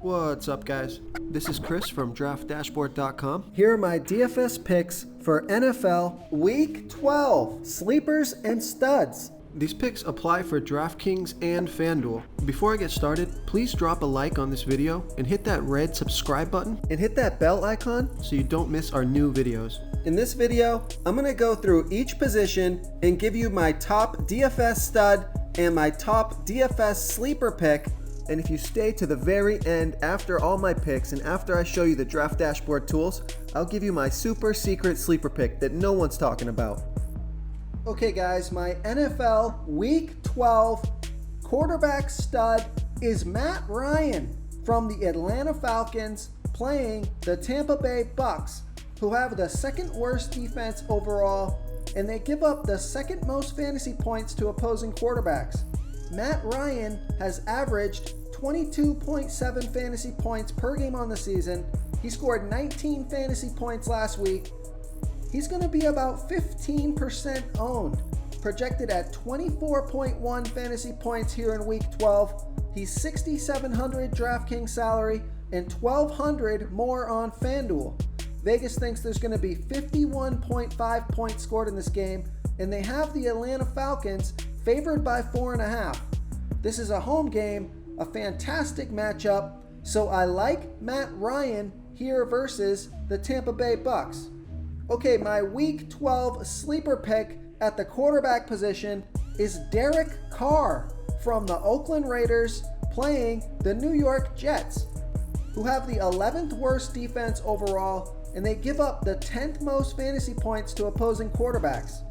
What's up, guys? This is Chris from DraftDashboard.com. Here are my DFS picks for NFL Week 12, sleepers and studs. These picks apply for DraftKings and FanDuel. Before I get started, please drop a like on this video and hit that red subscribe button And hit that bell icon. so you don't miss our new videos. In this video, I'm going to go through each position and give you my top DFS stud and my top DFS sleeper pick. And if you stay to the very end after all my picks and after I show you the Draft Dashboard tools, I'll give you my super secret sleeper pick that no one's talking about. Okay guys, my NFL Week 12 quarterback stud is Matt Ryan from the Atlanta Falcons playing the Tampa Bay Bucks, who have the second worst defense overall, and they give up the second most fantasy points to opposing quarterbacks. Matt Ryan has averaged 22.7 fantasy points per game on the season. He scored 19 fantasy points last week. He's going to be about 15% owned, projected at 24.1 fantasy points here in Week 12. He's $6,700 DraftKings salary and $1,200 more on FanDuel. Vegas thinks there's going to be 51.5 points scored in this game, and they have the Atlanta Falcons favored by 4.5. This is a home game, a fantastic matchup, so I like Matt Ryan here versus the Tampa Bay Bucks. Okay, my Week 12 sleeper pick at the quarterback position is Derek Carr from the Oakland Raiders playing the New York Jets, who have the 11th worst defense overall, and they give up the 10th most fantasy points to opposing quarterbacks.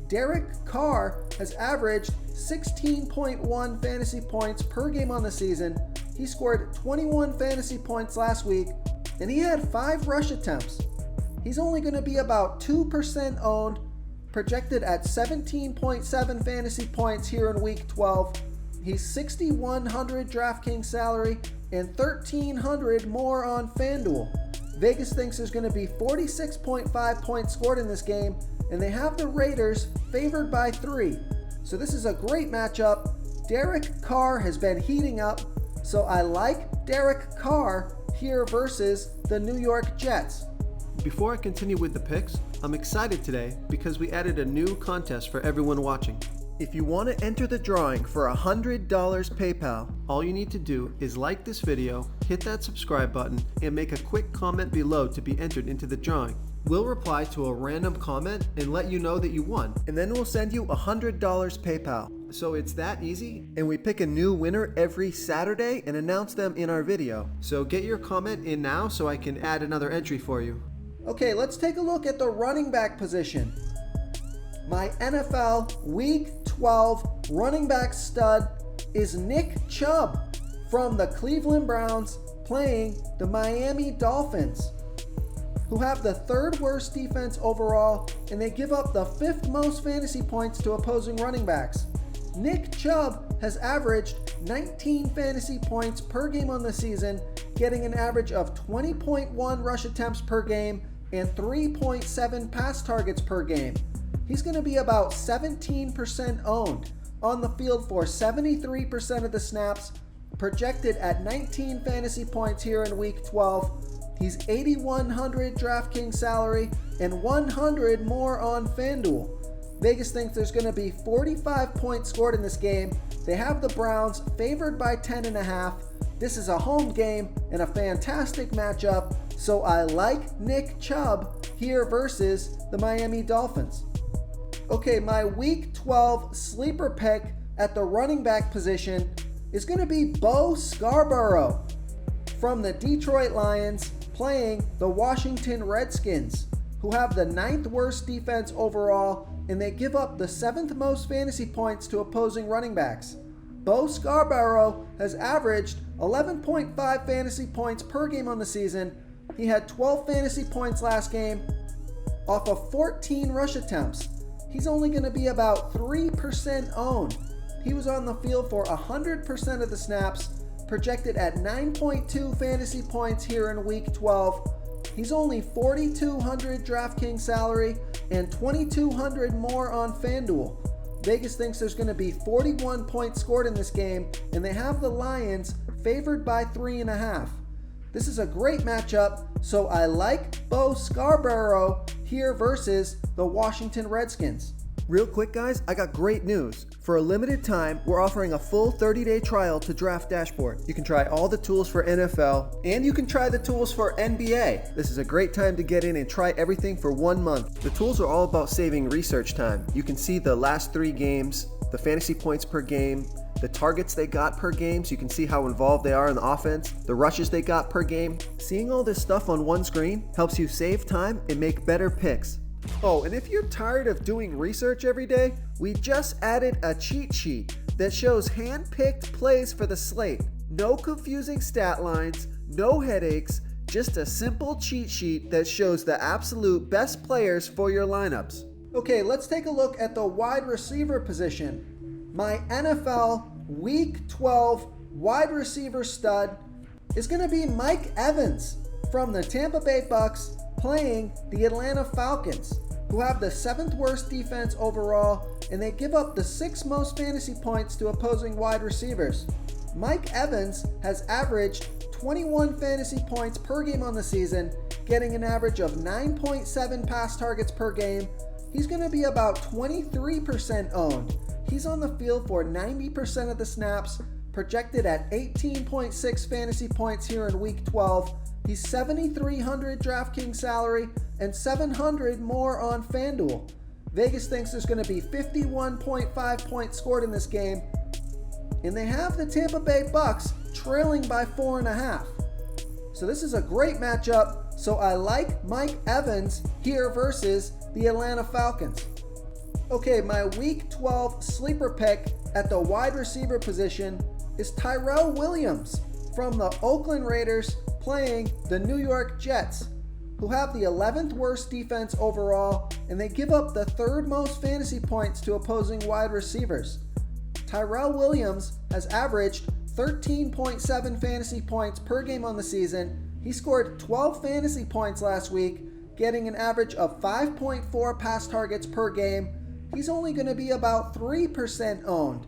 Derek Carr has averaged 16.1 fantasy points per game on the season. He scored 21 fantasy points last week, and he had 5 rush attempts. He's only going to be about 2% owned, projected at 17.7 fantasy points here in Week 12. He's $6,100 DraftKings salary and $1,300 more on FanDuel. Vegas thinks there's going to be 46.5 points scored in this game, and they have the Raiders favored by 3. So this is a great matchup. Derek Carr has been heating up, so I like Derek Carr here versus the New York Jets. Before I continue with the picks, I'm excited today because we added a new contest for everyone watching. If you want to enter the drawing for $100 PayPal, All you need to do is like this video, hit that subscribe button, and make a quick comment below to be entered into the drawing. We'll reply to a random comment and let you know that you won. and then we'll send you $100 PayPal. So it's that easy. And we pick a new winner every Saturday and announce them in our video. So get your comment in now so I can add another entry for you. Okay, let's take a look at the running back position. My NFL Week 12 running back stud is Nick Chubb from the Cleveland Browns playing the Miami Dolphins, who have the 3rd worst defense overall, and they give up the 5th most fantasy points to opposing running backs. Nick Chubb has averaged 19 fantasy points per game on the season, getting an average of 20.1 rush attempts per game and 3.7 pass targets per game. He's going to be about 17% owned, on the field for 73% of the snaps, projected at 19 fantasy points here in Week 12. He's $8,100 DraftKings salary and $100 more on FanDuel. Vegas thinks there's going to be 45 points scored in this game. They have the Browns favored by 10.5. This is a home game and a fantastic matchup, so I like Nick Chubb here versus the Miami Dolphins. Okay, my Week 12 sleeper pick at the running back position is going to be Bo Scarborough from the Detroit Lions playing the Washington Redskins, who have the 9th worst defense overall, and they give up the 7th most fantasy points to opposing running backs. Bo Scarborough has averaged 11.5 fantasy points per game on the season. He had 12 fantasy points last game off of 14 rush attempts. He's only going to be about 3% owned. He was on the field for 100% of the snaps, projected at 9.2 fantasy points here in Week 12. He's only $4,200 DraftKings salary and $2,200 more on FanDuel. Vegas thinks there's going to be 41 points scored in this game, and they have the Lions favored by 3.5. This is a great matchup, so I like Bo Scarborough here versus the Washington Redskins. Real quick, guys, I got great news. For a limited time, we're offering a full 30-day trial to Draft Dashboard. You can try all the tools for NFL, and you can try the tools for NBA. This is a great time to get in and try everything for 1 month. The tools are all about saving research time. You can see the last 3 games, the fantasy points per game, the targets they got per game, so you can see how involved they are in the offense, the rushes they got per game. Seeing all this stuff on one screen helps you save time and make better picks. Oh, and if you're tired of doing research every day, we just added a cheat sheet that shows hand-picked plays for the slate. No confusing stat lines, no headaches, just a simple cheat sheet that shows the absolute best players for your lineups. Okay, let's take a look at the wide receiver position. My NFL Week 12 wide receiver stud is going to be Mike Evans from the Tampa Bay Bucks playing the Atlanta Falcons, who have the 7th worst defense overall, and they give up the 6th most fantasy points to opposing wide receivers. Mike Evans has averaged 21 fantasy points per game on the season, getting an average of 9.7 pass targets per game. He's going to be about 23% owned. He's on the field for 90% of the snaps, projected at 18.6 fantasy points here in Week 12. He's $7,300 DraftKings salary and $700 more on FanDuel. Vegas thinks there's going to be 51.5 points scored in this game, and they have the Tampa Bay Bucks trailing by 4.5. So this is a great matchup, so I like Mike Evans here versus the Atlanta Falcons. Okay, my Week 12 sleeper pick at the wide receiver position is Tyrell Williams from the Oakland Raiders playing the New York Jets, who have the 11th worst defense overall, and they give up the 3rd most fantasy points to opposing wide receivers. Tyrell Williams has averaged 13.7 fantasy points per game on the season. He scored 12 fantasy points last week, getting an average of 5.4 pass targets per game. He's only going to be about 3% owned.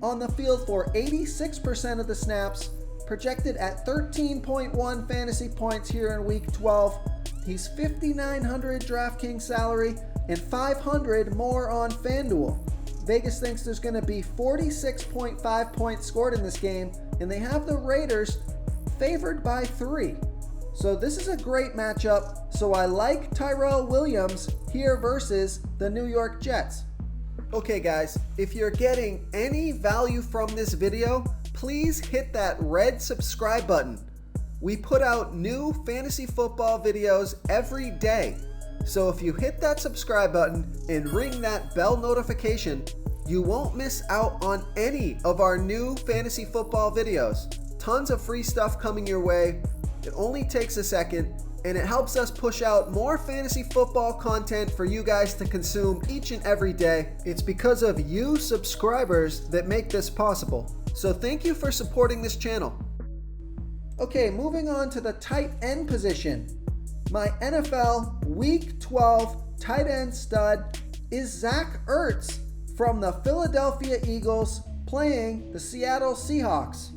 On the field for 86% of the snaps, projected at 13.1 fantasy points here in Week 12. He's $5,900 DraftKings salary and $500 more on FanDuel. Vegas thinks there's going to be 46.5 points scored in this game, and they have the Raiders favored by 3. So this is a great matchup, so I like Tyrell Williams here versus the New York Jets. Okay guys, if you're getting any value from this video, please hit that red subscribe button. We put out new fantasy football videos every day. So if you hit that subscribe button and ring that bell notification, you won't miss out on any of our new fantasy football videos. Tons of free stuff coming your way. It only takes a second, and it helps us push out more fantasy football content for you guys to consume each and every day. It's because of you subscribers that make this possible. So thank you for supporting this channel. Okay, moving on to the tight end position. My NFL Week 12 tight end stud is Zach Ertz from the Philadelphia Eagles playing the Seattle Seahawks,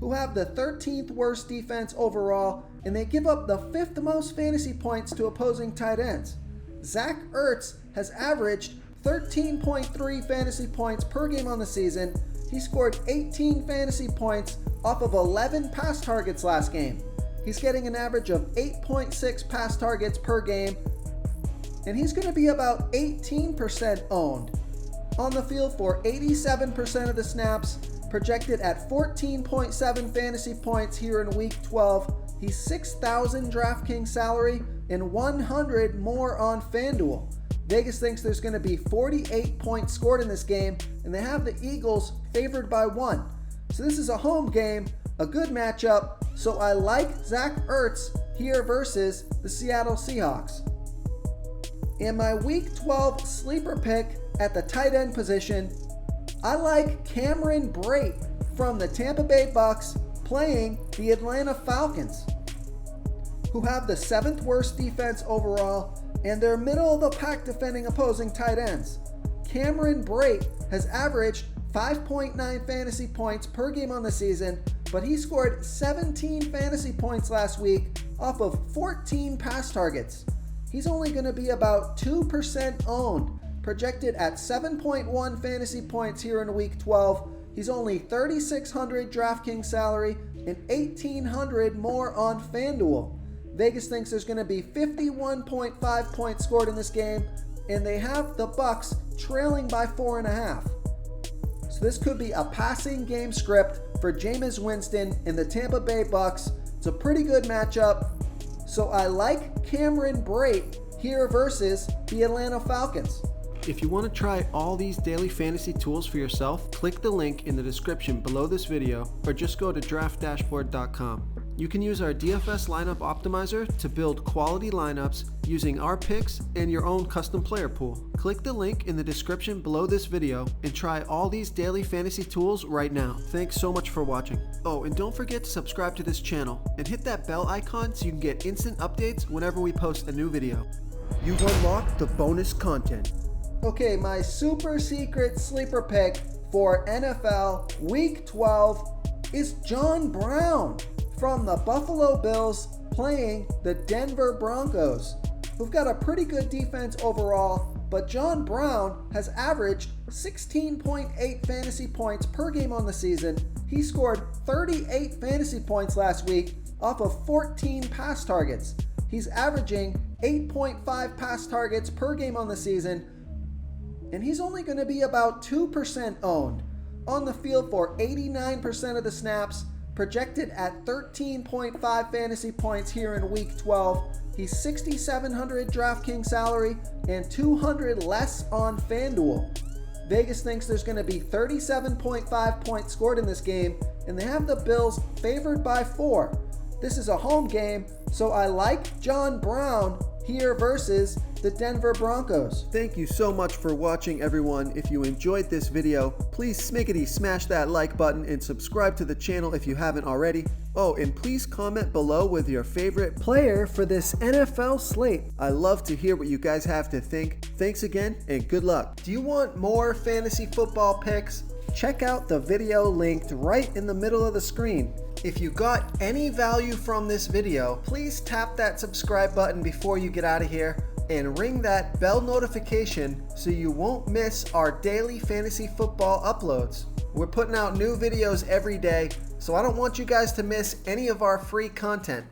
who have the 13th worst defense overall, and they give up the 5th most fantasy points to opposing tight ends. Zach Ertz has averaged 13.3 fantasy points per game on the season. He scored 18 fantasy points off of 11 pass targets last game. He's getting an average of 8.6 pass targets per game, and he's going to be about 18% owned. On the field for 87% of the snaps, projected at 14.7 fantasy points here in Week 12. He's $6,000 DraftKings salary and $100 more on FanDuel. Vegas thinks there's going to be 48 points scored in this game, and they have the Eagles favored by 1. So this is a home game, a good matchup, so I like Zach Ertz here versus the Seattle Seahawks. And my Week 12 sleeper pick at the tight end position, I like Cameron Brate from the Tampa Bay Bucks playing the Atlanta Falcons, who have the 7th worst defense overall, and they're middle of the pack defending opposing tight ends. Cameron Brate has averaged 5.9 fantasy points per game on the season, but he scored 17 fantasy points last week off of 14 pass targets. He's only going to be about 2% owned, projected at 7.1 fantasy points here in week 12. He's only $3,600 DraftKings salary and $1,800 more on FanDuel. Vegas thinks there's going to be 51.5 points scored in this game, and they have the Bucs trailing by 4.5. So this could be a passing game script for Jameis Winston and the Tampa Bay Bucs. It's a pretty good matchup. So I like Cameron Brate here versus the Atlanta Falcons. If you want to try all these daily fantasy tools for yourself, click the link in the description below this video or just go to draftdashboard.com. You can use our DFS lineup optimizer to build quality lineups using our picks and your own custom player pool. Click the link in the description below this video and try all these daily fantasy tools right now. Thanks so much for watching. Oh, and don't forget to subscribe to this channel and hit that bell icon so you can get instant updates whenever we post a new video. You've unlocked the bonus content. Okay, my super secret sleeper pick for NFL Week 12 is John Brown from the Buffalo Bills playing the Denver Broncos, who've got a pretty good defense overall, but John Brown has averaged 16.8 fantasy points per game on the season. He scored 38 fantasy points last week off of 14 pass targets. He's averaging 8.5 pass targets per game on the season, and he's only going to be about 2% owned. On the field for 89% of the snaps, projected at 13.5 fantasy points here in week 12. He's $6,700 DraftKings salary and $200 less on FanDuel. Vegas thinks there's going to be 37.5 points scored in this game, and they have the Bills favored by 4. This is a home game, so I like John Brown here versus the Denver Broncos. Thank you so much for watching, everyone. If you enjoyed this video, please smiggity smash that like button and subscribe to the channel if you haven't already. Oh, and please comment below with your favorite player for this NFL slate. I love to hear what you guys have to think. Thanks again and good luck. Do you want more fantasy football picks? Check out the video linked right in the middle of the screen. If you got any value from this video, please tap that subscribe button before you get out of here and ring that bell notification so you won't miss our daily fantasy football uploads. We're putting out new videos every day, so I don't want you guys to miss any of our free content.